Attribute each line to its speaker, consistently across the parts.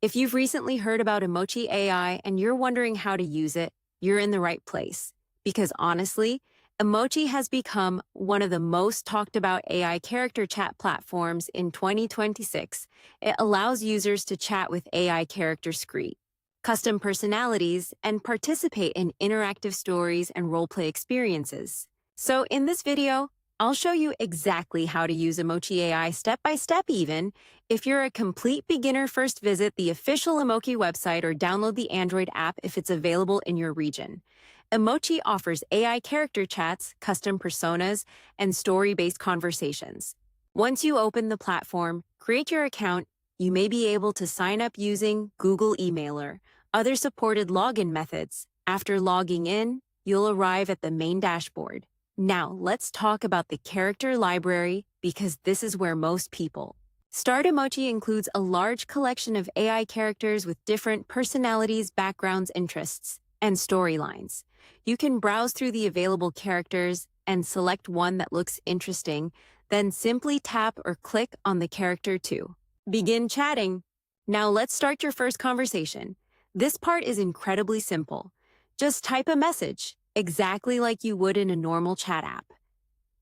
Speaker 1: If you've recently heard about Emochi AI and you're wondering how to use it, you're in the right place. Because honestly, Emochi has become one of the most talked about AI character chat platforms in 2026. It allows users to chat with AI characters, create custom personalities, and participate in interactive stories and roleplay experiences. So in this video, I'll show you exactly how to use Emochi AI step by step even. If you're a complete beginner, first visit the official Emochi website or download the Android app if it's available in your region. Emochi offers AI character chats, custom personas, and story-based conversations. Once you open the platform, create your account, you may be able to sign up using Google Emailer, other supported login methods. After logging in, you'll arrive at the main dashboard. Now, let's talk about the character library because this is where most people start. Emochi includes a large collection of AI characters with different personalities, backgrounds, interests, and storylines. You can browse through the available characters and select one that looks interesting, then simply tap or click on the character to begin chatting. Now let's start your first conversation. This part is incredibly simple. Just type a message, exactly like you would in a normal chat app.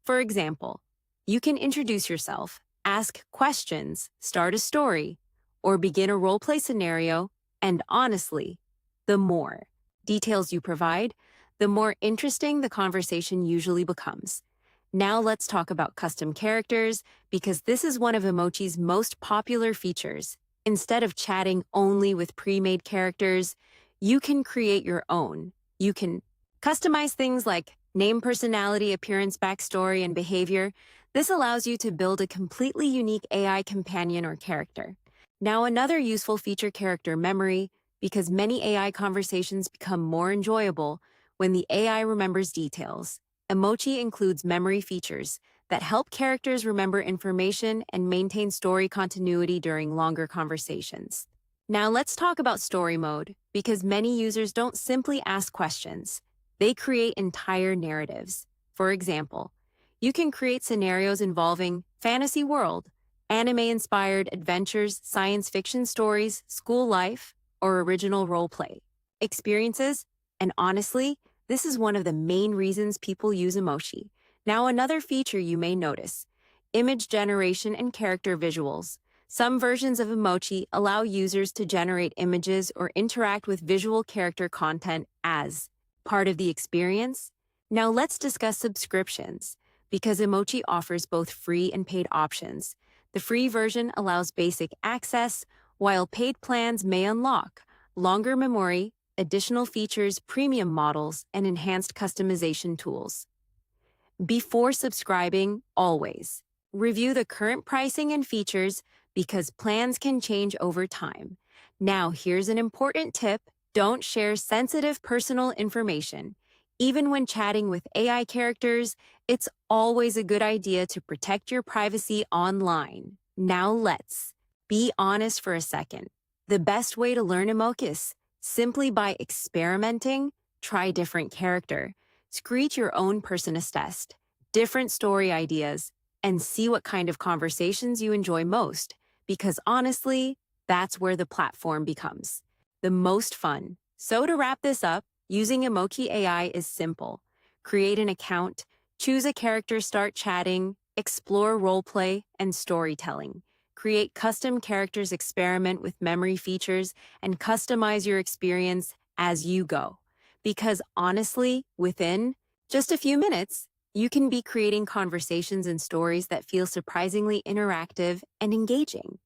Speaker 1: For example, you can introduce yourself, ask questions, start a story, or begin a roleplay scenario, and honestly, the more details you provide, the more interesting the conversation usually becomes. Now let's talk about custom characters, because this is one of Emochi's most popular features. Instead of chatting only with pre-made characters, you can create your own. You can customize things like name, personality, appearance, backstory, and behavior. This allows you to build a completely unique AI companion or character. Now, another useful feature, character memory, because many AI conversations become more enjoyable when the AI remembers details. Emochi includes memory features that help characters remember information and maintain story continuity during longer conversations. Now let's talk about story mode, because many users don't simply ask questions. They create entire narratives. For example, you can create scenarios involving fantasy world, anime-inspired adventures, science fiction stories, school life, or original roleplay experiences, and honestly, this is one of the main reasons people use Emochi. Now, another feature you may notice, image generation and character visuals. Some versions of Emochi allow users to generate images or interact with visual character content as part of the experience. Now, let's discuss subscriptions, because Emochi offers both free and paid options. The free version allows basic access, while paid plans may unlock longer memory, additional features, premium models, and enhanced customization tools. Before subscribing, always review the current pricing and features, because plans can change over time. Now, here's an important tip. Don't share sensitive personal information. Even when chatting with AI characters, it's always a good idea to protect your privacy online. Now let's be honest for a second. The best way to learn Emochi simply by experimenting. Try different character, create your own personas test, different story ideas, and see what kind of conversations you enjoy most, because honestly, that's where the platform becomes the most fun. So to wrap this up, using Emochi AI is simple. Create an account, choose a character, start chatting, explore roleplay and storytelling. Create custom characters, experiment with memory features, and customize your experience as you go. Because honestly, within just a few minutes, you can be creating conversations and stories that feel surprisingly interactive and engaging.